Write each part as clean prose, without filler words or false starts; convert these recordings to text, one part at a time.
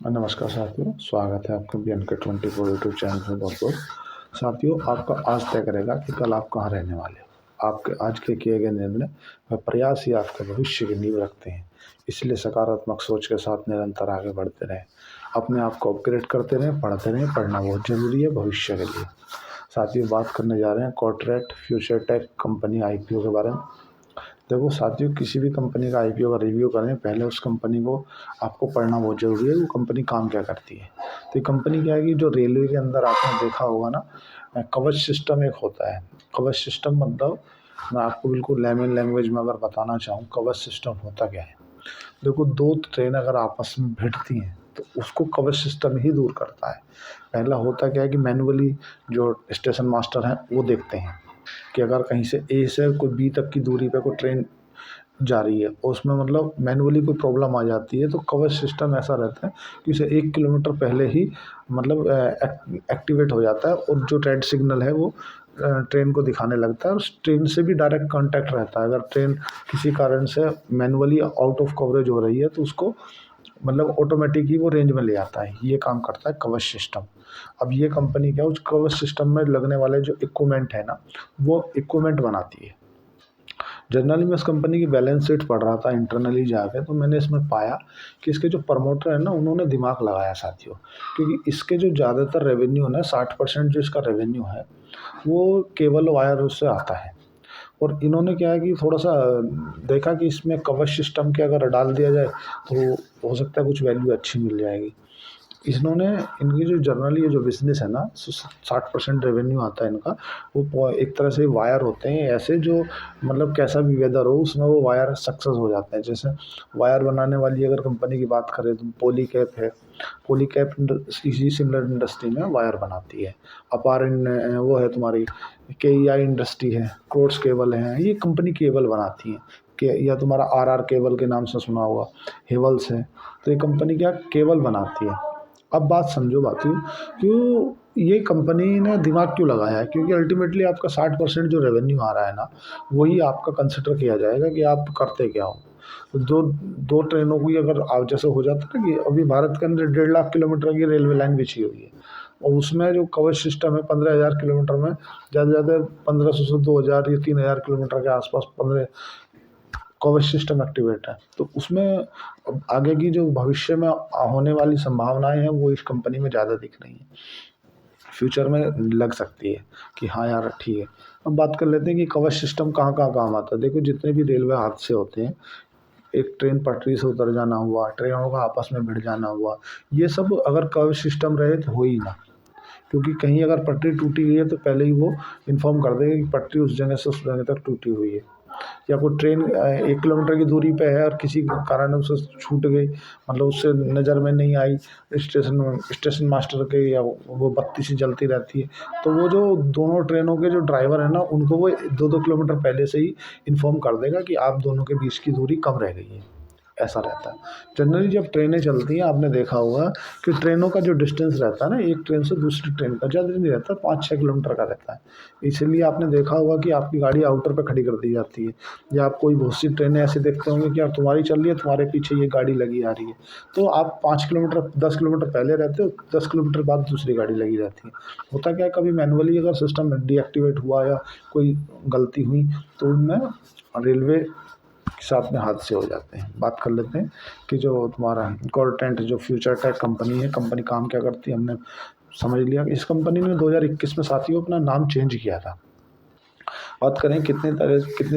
नमस्कार साथियों, स्वागत है आपका BNK24 यूट्यूब चैनल में बहुत बहुत। साथियों, आपका आज तय करेगा कि कल आप कहाँ रहने वाले हो। आपके आज के किए गए निर्णय व प्रयास ही आपके भविष्य की नींव रखते हैं। इसलिए सकारात्मक सोच के साथ निरंतर आगे बढ़ते रहें, अपने आप को अपग्रेड करते रहें, पढ़ते रहें। पढ़ना बहुत जरूरी है भविष्य के लिए। साथियों, बात करने जा रहे हैं corporate future tech company IPO के बारे में। देखो साथियों, किसी भी कंपनी का IPO का रिव्यू करें, पहले उस कंपनी को आपको पढ़ना बहुत ज़रूरी है, वो कंपनी काम क्या करती है। तो ये कंपनी क्या है कि जो रेलवे के अंदर आपने देखा होगा ना, कवच सिस्टम एक होता है। कवच सिस्टम मतलब, मैं आपको बिल्कुल लेमन लैंग्वेज में अगर बताना चाहूँ, कवच सिस्टम होता क्या है। देखो, दो ट्रेन अगर आपस में भिड़ती हैं तो उसको कवच सिस्टम ही दूर करता है। पहला होता क्या है कि मैनुअली जो स्टेशन मास्टर हैं वो देखते हैं कि अगर कहीं से A से कोई B तक की दूरी पे कोई ट्रेन जा रही है, उसमें मतलब मैनुअली कोई प्रॉब्लम आ जाती है, तो कवच सिस्टम ऐसा रहता है कि उसे 1 किलोमीटर पहले ही मतलब एक्टिवेट हो जाता है, और जो रेड सिग्नल है वो ट्रेन को दिखाने लगता है, और उस ट्रेन से भी डायरेक्ट कांटेक्ट रहता है। अगर ट्रेन किसी कारण से मैनुअली आउट ऑफ कवरेज हो रही है तो उसको मतलब ऑटोमेटिक ही वो रेंज में ले आता है। ये काम करता है कवच सिस्टम। अब ये कंपनी क्या, उस कवच सिस्टम में लगने वाले जो इक्विपमेंट है ना, वो इक्विपमेंट बनाती है। जनरली मैं इस कंपनी की बैलेंस शीट पढ़ रहा था इंटरनली जाके, तो मैंने इसमें पाया कि इसके जो प्रमोटर है ना, उन्होंने दिमाग लगाया साथियों। क्योंकि इसके जो ज़्यादातर रेवेन्यू है ना, 60% जो इसका रेवेन्यू है वो केबल वायर से आता है। और इन्होंने क्या है कि थोड़ा सा देखा कि इसमें कवच सिस्टम के अगर डाल दिया जाए तो हो सकता है कुछ वैल्यू अच्छी मिल जाएगी। इन्होंने इनकी जो जनरली ये जो बिज़नेस है ना, 60% रेवेन्यू आता है इनका। वो एक तरह से वायर होते हैं ऐसे, जो मतलब कैसा भी वेदर हो उसमें वो वायर सक्सेस हो जाते हैं। जैसे वायर बनाने वाली अगर कंपनी की बात करें तो पॉलीकैब है। पॉलीकैब इसी सिमिलर इंडस्ट्री में वायर बनाती है। अपार वो है तुम्हारी KEI इंडस्ट्री है, क्रोड्स केबल है, ये कंपनी केबल बनाती है। या तुम्हारा RR केबल के नाम से सुना होगा, हेवल्स है। तो ये कंपनी क्या केबल बनाती है। अब बात समझो बातियों, क्यों ये कंपनी ने दिमाग क्यों लगाया है। क्योंकि अल्टीमेटली आपका 60% जो रेवेन्यू आ रहा है ना, वही आपका कंसिडर किया जाएगा कि आप करते क्या हो। तो दो दो ट्रेनों की अगर आप जैसे हो जाता है ना कि अभी भारत के अंदर 1.5 लाख किलोमीटर की रेलवे लाइन बिछी हुई है, और उसमें जो कवच सिस्टम है 15,000 किलोमीटर में, ज़्यादा से ज़्यादा 1500 से 2,000 या 3,000 किलोमीटर के आसपास 15 कवच सिस्टम एक्टिवेट है। तो उसमें अब आगे की जो भविष्य में होने वाली संभावनाएं हैं वो इस कंपनी में ज़्यादा दिख रही हैं। फ्यूचर में लग सकती है कि हाँ यार ठीक है। अब बात कर लेते हैं कि कवच सिस्टम कहाँ कहाँ काम आता है। देखो, जितने भी रेलवे हादसे होते हैं, एक ट्रेन पटरी से उतर जाना हुआ, ट्रेनों का आपस में भिड़ जाना हुआ, ये सब अगर कवच सिस्टम रहे तो हो ही ना। क्योंकि कहीं अगर पटरी टूटी हुई है तो पहले ही वो इन्फॉर्म कर देगा कि पटरी उस जगह से उस जगह तक टूटी हुई है। या कोई ट्रेन 1 किलोमीटर की दूरी पे है और किसी कारण उससे छूट गई, मतलब उससे नज़र में नहीं आई, स्टेशन मास्टर के, या वो बत्ती सी जलती रहती है, तो वो जो दोनों ट्रेनों के जो ड्राइवर है ना, उनको वो 2-2 किलोमीटर पहले से ही इन्फॉर्म कर देगा कि आप दोनों के बीच की दूरी कम रह गई है। ऐसा रहता है। जनरली जब ट्रेनें चलती हैं, आपने देखा होगा कि ट्रेनों का जो डिस्टेंस रहता है ना, एक ट्रेन से दूसरी ट्रेन का ज़्यादा नहीं रहता, 5-6 किलोमीटर का रहता है। इसीलिए आपने देखा होगा कि आपकी गाड़ी आउटर पे खड़ी कर दी जाती है, या आप कोई बहुत सी ट्रेनें ऐसे देखते होंगे कि यार तुम्हारी चल रही है, तुम्हारे पीछे ये गाड़ी लगी आ रही है, तो आप 5 किलोमीटर 10 किलोमीटर पहले रहते हो, 10 किलोमीटर बाद दूसरी गाड़ी लगी रहती है। होता क्या है, कभी मैनुअली अगर सिस्टम डीएक्टिवेट हुआ या कोई गलती हुई तो उनमें रेलवे के साथ में हादसे हो जाते हैं। बात कर लेते हैं कि जो तुम्हारा कॉर्टेंट जो फ्यूचर टेक कंपनी है, कंपनी काम क्या करती है, हमने समझ लिया। इस कंपनी ने 2021 में साथियों अपना नाम चेंज किया था। बात करें कितनी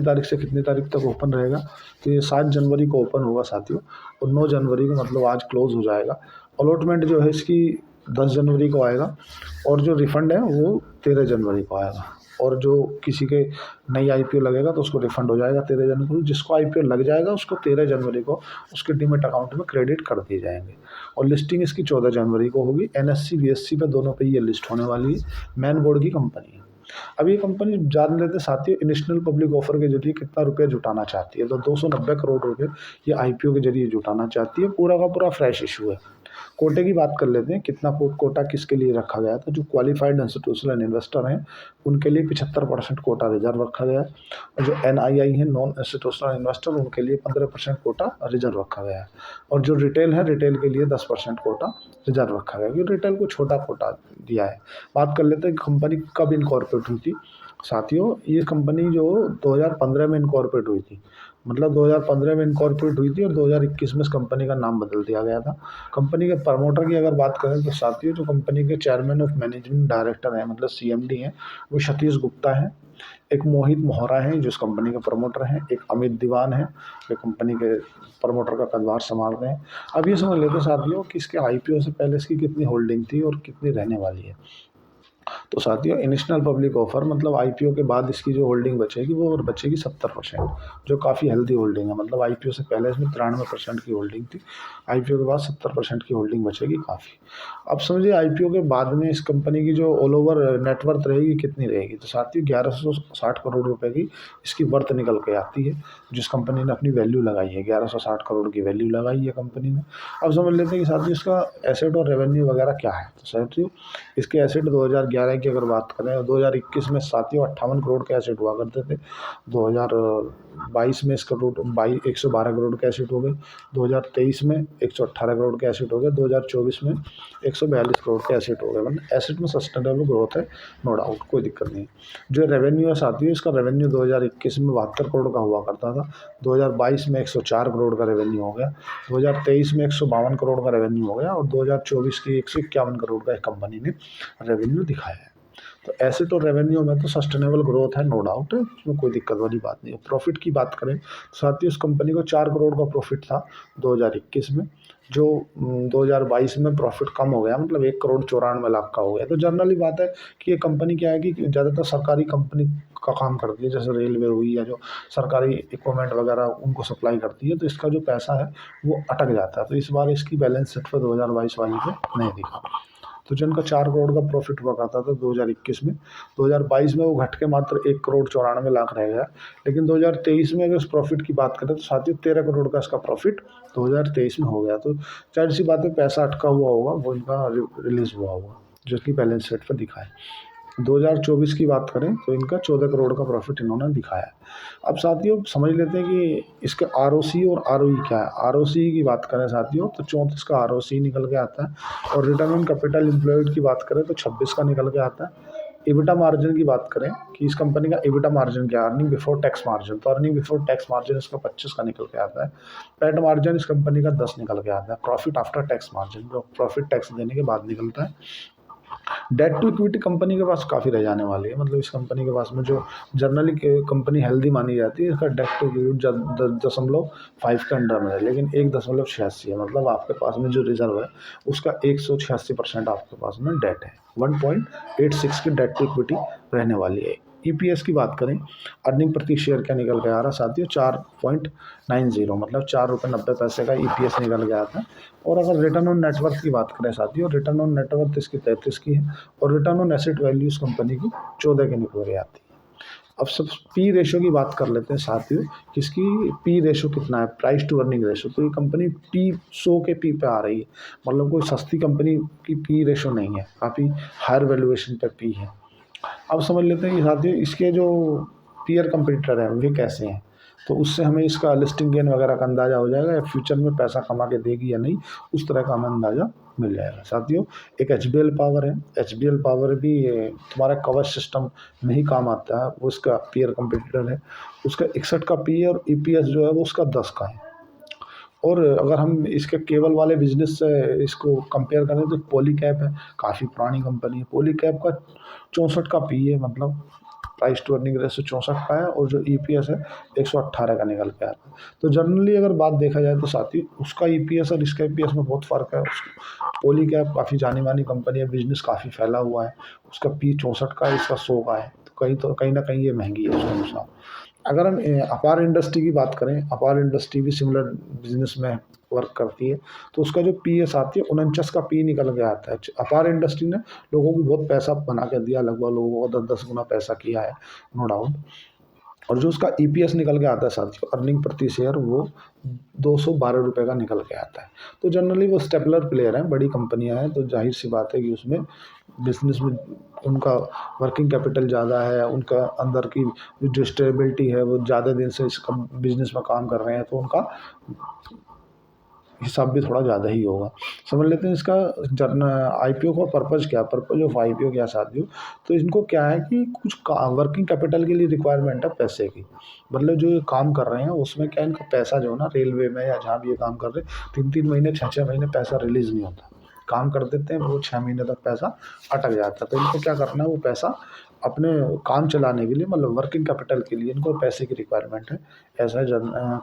तारीख से कितनी तारीख तक ओपन रहेगा, तो ये 7 जनवरी को ओपन होगा साथियों, और 9 जनवरी को मतलब आज क्लोज हो जाएगा। अलॉटमेंट जो है इसकी 10 जनवरी को आएगा, और जो रिफ़ंड है वो 13 जनवरी को आएगा। और जो किसी के नई IPO लगेगा तो उसको रिफ़ंड हो जाएगा 13 जनवरी को। जिसको IPO लग जाएगा उसको 13 जनवरी को उसके डीमैट अकाउंट में क्रेडिट कर दिए जाएंगे। और लिस्टिंग इसकी 14 जनवरी को होगी। NSE BSE पे दोनों पे ये लिस्ट होने वाली है। मैन बोर्ड की कंपनी है। अब ये कंपनी जान लेते हैं साथियों नेशनल पब्लिक ऑफर के जरिए कितना रुपया जुटाना चाहती है। तो 290 करोड़ रुपये ये आईपीओ के जरिए जुटाना चाहती है। पूरा का पूरा फ्रेश इशू है। कोटे की बात कर लेते हैं, कितना कोटा किसके लिए रखा गया था। जो क्वालिफाइड इंस्टीट्यूशनल इन्वेस्टर हैं उनके लिए 75% कोटा रिजर्व रखा गया है, और जो एनआईआई है नॉन इंस्टीट्यूशनल इन्वेस्टर उनके लिए 15% कोटा रिजर्व रखा गया है, और जो रिटेल है रिटेल के लिए 10% कोटा रिजर्व रखा गया है, क्योंकि रिटेल को छोटा कोटा दिया है। बात कर लेते हैं कंपनी कब इनकॉर्पोरेट हुई थी। साथियों ये कंपनी जो 2015 में इनकॉर्पोरेट हुई थी, मतलब 2015 में इनकॉर्पोरेट हुई थी, और 2021 में इस कंपनी का नाम बदल दिया गया था। कंपनी के प्रमोटर की अगर बात करें तो साथियों जो कंपनी के चेयरमैन ऑफ मैनेजिंग डायरेक्टर हैं, मतलब सीएमडी हैं, वो सतीश गुप्ता हैं। एक मोहित मोहरा हैं जो इस कंपनी के प्रमोटर हैं। एक अमित दीवान है जो कंपनी के प्रमोटर का पदभार संभाल रहे हैं। अब ये समझ लेते हैं साथियों कि इसके आईपीओ से पहले इसकी कितनी होल्डिंग थी और कितनी रहने वाली है। तो साथियों इनिशियल पब्लिक ऑफर मतलब आईपीओ के बाद इसकी जो होल्डिंग बचेगी वो बचेगी 70%, जो काफ़ी हेल्दी होल्डिंग है। मतलब आईपीओ से पहले इसमें 93% की होल्डिंग थी, आईपीओ के बाद 70% की होल्डिंग बचेगी काफ़ी। अब समझिए आईपीओ के बाद में इस कंपनी की जो ऑल ओवर नेटवर्थ रहेगी कितनी रहेगी। तो साथियों 1160 करोड़ रुपए की इसकी वर्थ निकल के आती है, जिस कंपनी ने अपनी वैल्यू लगाई है 1160 करोड़ की वैल्यू लगाई है कंपनी ने। अब समझ लेते हैं कि साथियों इसका एसेट और रेवेन्यू वगैरह क्या है। तो साथियों इसके एसेट 2011 की अगर बात करें, 2021 में साथियों 58 करोड़ के एसेट हुआ करते थे। 2022 में इसका 112 करोड़ के एसेट हो गए। 2023 में 118 करोड़ के एसेट हो गए। 2024 में 142 करोड़ के एसेट हो गए। मतलब एसेट में सस्टेनेबल ग्रोथ है, नो डाउट, कोई दिक्कत नहीं। जो रेवेन्यू है साथियों इसका रेवेन्यू 2021 में 72 करोड़ का हुआ करता था। 2022 में 104 करोड़ का रेवेन्यू हो गया। 2023 में 152 करोड़ का रेवेन्यू हो गया, और 2024 की 151 करोड़ का कंपनी ने रेवेन्यू दिखाया है। तो एसेट और रेवेन्यू में तो सस्टेनेबल ग्रोथ है, नो डाउट, उसमें कोई दिक्कत वाली बात नहीं है। प्रॉफिट की बात करें तो साथियों इस कंपनी को 4 करोड़ का प्रॉफिट था 2021 में, जो 2022 में प्रॉफिट कम हो गया, मतलब 1 करोड़ 94 लाख का हो गया। तो जनरली बात है कि ये कंपनी क्या है कि ज़्यादातर सरकारी कंपनी का काम करती है, जैसे रेलवे हुई या जो सरकारी इक्विपमेंट वगैरह उनको सप्लाई करती है, तो इसका जो पैसा है वो अटक जाता है। तो इस बार इसकी बैलेंस शीट पर 2022 वाली पे नहीं दिखा। तो जिनका 4 करोड़ का प्रॉफिट हुआ करता था 2021 में, 2022 में वो घट के मात्र 1 करोड़ 94 लाख रह गया। लेकिन 2023 में अगर इस प्रॉफिट की बात करें तो साथियों 13 करोड़ का इसका प्रॉफिट 2023 में हो गया। तो जाहिर सी बात है पैसा अटका हुआ होगा, वो इनका रिलीज हुआ होगा, जो कि बैलेंस शीट पर दिखा है। 2024 की बात करें तो इनका 14 करोड़ का प्रॉफिट इन्होंने दिखाया है। अब साथियों समझ लेते हैं कि इसके आरओसी और आरओई क्या है। आरओसी की बात करें साथियों तो 34 का आरओसी निकल के आता है, और रिटर्न ऑन कैपिटल एम्प्लॉयड की बात करें तो 26 का निकल के आता है। इबिटा मार्जिन की बात करें कि इस कंपनी का इबिटा मार्जिन क्या है, अर्निंग बिफोर टैक्स मार्जिन, तो अर्निंग बिफोर टैक्स मार्जिन इसका 25 का निकल के आता है। पैट मार्जिन इस कंपनी का 10 निकल के आता है। प्रॉफिट आफ्टर टैक्स मार्जिन जो प्रॉफिट टैक्स देने के बाद निकलता है। डेट टू इक्विटी कंपनी के पास काफ़ी रह जाने वाली है, मतलब इस कंपनी के पास में जो जनरली कंपनी हेल्दी मानी जाती है, इसका डेट टू इक्विटी 0.5 के अंडर में है, लेकिन 1.86 है। मतलब आपके पास में जो रिजर्व है उसका 186% आपके पास में डेट है। 1.86 की डेट टू इक्विटी रहने वाली है। ईपीएस की बात करें, अर्निंग प्रति शेयर क्या निकल के आ रहा है साथियों, 4.90, मतलब 4 रुपये 90 पैसे का ईपीएस निकल के आता है। और अगर रिटर्न ऑन नेटवर्थ की बात करें साथियों, रिटर्न ऑन नेटवर्थ इसकी 33 की है, और रिटर्न ऑन एसेट वैल्यू इस कंपनी की 14 की निकल के आती है। अब सब पी रेशो की बात कर लेते हैं साथियों, किसकी पी रेशो कितना है, प्राइस टू अर्निंग रेशो। तो ये कंपनी पी 100 के पी पे आ रही है, मतलब कोई सस्ती कंपनी की पी रेशो नहीं है, काफ़ी हायर वैल्यूएशन पे पी है। अब समझ लेते हैं कि साथियों इसके जो पीयर कंपटीटर हैं वे कैसे हैं, तो उससे हमें इसका लिस्टिंग गेन वगैरह का अंदाज़ा हो जाएगा, या फ्यूचर में पैसा कमा के देगी या नहीं, उस तरह का हमें अंदाज़ा मिल जाएगा। साथियों एक एचबीएल पावर है, एचबीएल पावर भी तुम्हारा कवच सिस्टम में ही काम आता है, वो उसका पीयर कंपटीटर है। उसका 61 का पी है, और ईपीएस जो है वो उसका 10 का है। और अगर हम इसके केबल वाले बिजनेस से इसको कंपेयर करें तो पॉलीकैब है, काफ़ी पुरानी कंपनी है। पॉलीकैब का 64 का पी है, मतलब प्राइस टू अर्निंग रेशो 64 का है, और जो ईपीएस है 118 का निकल के आता है। तो जनरली अगर बात देखा जाए तो साथ ही उसका ईपीएस और इसका ईपीएस में बहुत फ़र्क है। पॉलीकैब काफ़ी जानी मानी कंपनी है, बिजनेस काफ़ी फैला हुआ है, उसका पी 64 का है, इसका 100 का है, तो कहीं ना कहीं ये महंगी है उसके अनुसार। अगर हम अपार इंडस्ट्री की बात करें, अपार इंडस्ट्री भी सिमिलर बिजनेस में वर्क करती है, तो उसका जो पी एस आती है 49 का पी निकल के आता है। अपार इंडस्ट्री ने लोगों को बहुत पैसा बना कर दिया, लगभग लोगों को 10-10 गुना पैसा किया है, नो डाउट। और जो उसका ईपीएस निकल के आता है साथियों, अर्निंग प्रति शेयर, वो 212 रुपये का निकल के आता है। तो जनरली वो स्टेपलर प्लेयर हैं, बड़ी कंपनियां हैं, तो जाहिर सी बात है कि उसमें बिजनेस में उनका वर्किंग कैपिटल ज़्यादा है, उनका अंदर की जो स्टेबिलिटी है, वो ज़्यादा दिन से इस बिजनेस में काम कर रहे हैं, तो उनका हिसाब भी थोड़ा ज़्यादा ही होगा। समझ लेते हैं इसका आईपीओ का पर्पज़ क्या है, पर्पज़ ऑफ आईपीओ क्या साथियों। तो इनको क्या है कि कुछ वर्किंग कैपिटल के लिए रिक्वायरमेंट है पैसे की, मतलब जो ये काम कर रहे हैं उसमें क्या इनका पैसा जो है ना, रेलवे में या जहाँ भी ये काम कर रहे हैं, 3-3 महीने 6-6 महीने पैसा रिलीज़ नहीं होता, काम कर देते हैं, वो 6 महीने तक पैसा अटक जाता है। तो इनको क्या करना है, वो पैसा अपने काम चलाने के लिए, मतलब वर्किंग कैपिटल के लिए इनको पैसे की रिक्वायरमेंट है। ऐसा है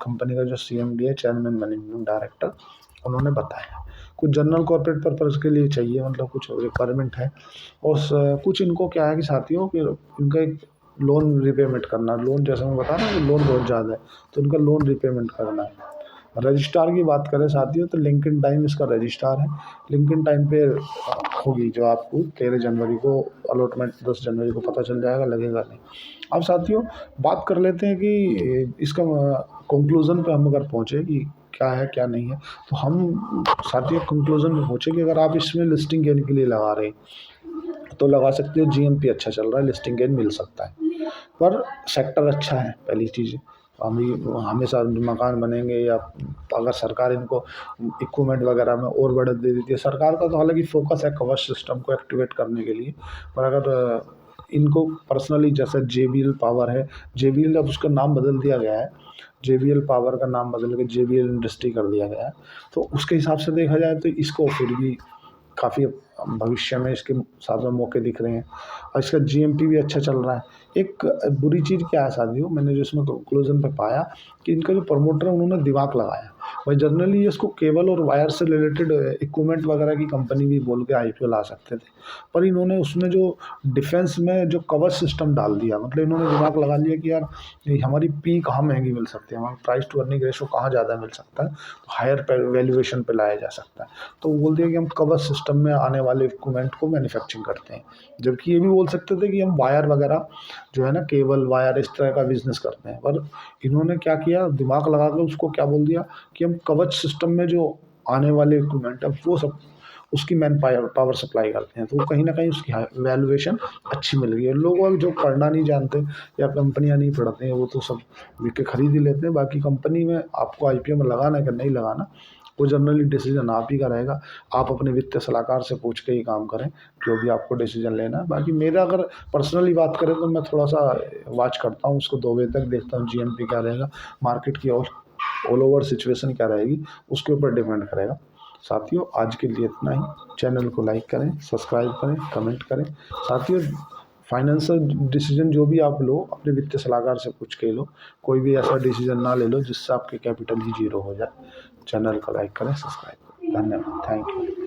कंपनी का जो सीएमडी है, चेयरमैन मैनेजिंग डायरेक्टर, उन्होंने बताया कुछ जनरल कॉर्पोरेट पर्पज़ के लिए चाहिए, मतलब कुछ रिक्वायरमेंट है। और कुछ इनको क्या है कि साथियों कि इनका एक लोन रिपेमेंट करना, लोन जैसे मैं बता रहा हूँ लोन बहुत ज़्यादा है, तो इनका लोन रिपेमेंट करना है। रजिस्ट्रार की बात करें साथियों, तो लिंक्डइन टाइम इसका रजिस्ट्रार है। लिंक्डइन टाइम पे होगी जो आपको 13 जनवरी को अलॉटमेंट, 10 जनवरी को पता चल जाएगा, लगेगा नहीं। अब साथियों बात कर लेते हैं कि इसका कंक्लूज़न पे हम अगर पहुँचे कि क्या है क्या नहीं है, तो हम साथियों कंक्लूज़न पे पहुँचे कि अगर आप इसमें लिस्टिंग गेन के लिए लगा रहे हैं तो लगा सकते हो, जीएमपी अच्छा चल रहा है, लिस्टिंग गेन मिल सकता है, पर सेक्टर अच्छा है। पहली चीज़ हम हमेशा मकान बनेंगे, या अगर सरकार इनको इक्विपमेंट वगैरह में और बढ़त दे देती है, सरकार का तो हालांकि फोकस है कवच सिस्टम को एक्टिवेट करने के लिए, पर अगर इनको पर्सनली जैसे जेबीएल पावर है, जेबीएल अब उसका नाम बदल दिया गया है, जेबीएल पावर का नाम बदल के जेबीएल इंडस्ट्री कर दिया गया है, तो उसके हिसाब से देखा जाए तो इसको फिर भी काफ़ी भविष्य में इसके साथ में मौके दिख रहे हैं, और इसका जीएमपी भी अच्छा चल रहा है। एक बुरी चीज़ क्या है साथियों, मैंने जो इसमें कंक्लूजन पे पाया कि इनका जो प्रमोटर है उन्होंने दिमाग लगाया। भाई जनरली इसको केबल और वायर से रिलेटेड इक्विपमेंट वगैरह की कंपनी भी बोल के आईपीओ ला सकते थे, पर इन्होंने उसमें जो डिफेंस में जो कवच सिस्टम डाल दिया, मतलब इन्होंने दिमाग लगा लिया कि यार ये हमारी पी कहाँ महंगी मिल सकती है, हमारी प्राइस टू अर्निंग रेशो कहाँ ज़्यादा मिल सकता है, तो हायर वैल्यूएशन पे लाया जा सकता है। तो वो बोल दिया कि हम कवच सिस्टम में आने वाले इक्विपमेंट को मैन्युफैक्चरिंग करते हैं, जबकि ये भी बोल सकते थे कि हम वायर वगैरह जो है ना, केबल वायर इस तरह का बिजनेस करते हैं, पर इन्होंने क्या किया, दिमाग लगा कर उसको क्या बोल दिया कि हम कवच सिस्टम में जो आने वाले इक्विपमेंट है वो सब उसकी मैन पावर सप्लाई करते हैं, तो कहीं ना कहीं उसकी वैल्यूएशन अच्छी मिल रही है। लोग जो पढ़ना नहीं जानते या कंपनियां नहीं पढ़ते हैं वो तो सब बिक के खरीद ही लेते हैं। बाकी कंपनी में आपको आईपीओ में लगाना है कि नहीं लगाना, वो जनरली डिसीजन आप ही का रहेगा। आप अपने वित्तीय सलाहकार से पूछ के ही काम करें जो भी आपको डिसीजन लेना है। बाकी मेरा अगर पर्सनली बात करें तो मैं थोड़ा सा वॉच करता हूँ उसको, 2 बजे तक देखता हूँ जीएमपी क्या रहेगा, मार्केट की और ऑल ओवर सिचुएशन क्या रहेगी, उसके ऊपर डिपेंड करेगा। साथियों आज के लिए इतना ही। चैनल को लाइक करें, सब्सक्राइब करें, कमेंट करें। साथियों फाइनेंशियल डिसीजन जो भी आप लो अपने वित्तीय सलाहकार से पूछ के लो, कोई भी ऐसा डिसीजन ना ले लो जिससे आपके कैपिटल ही जीरो हो जाए। चैनल को लाइक करें, सब्सक्राइब करें। धन्यवाद, थैंक यू।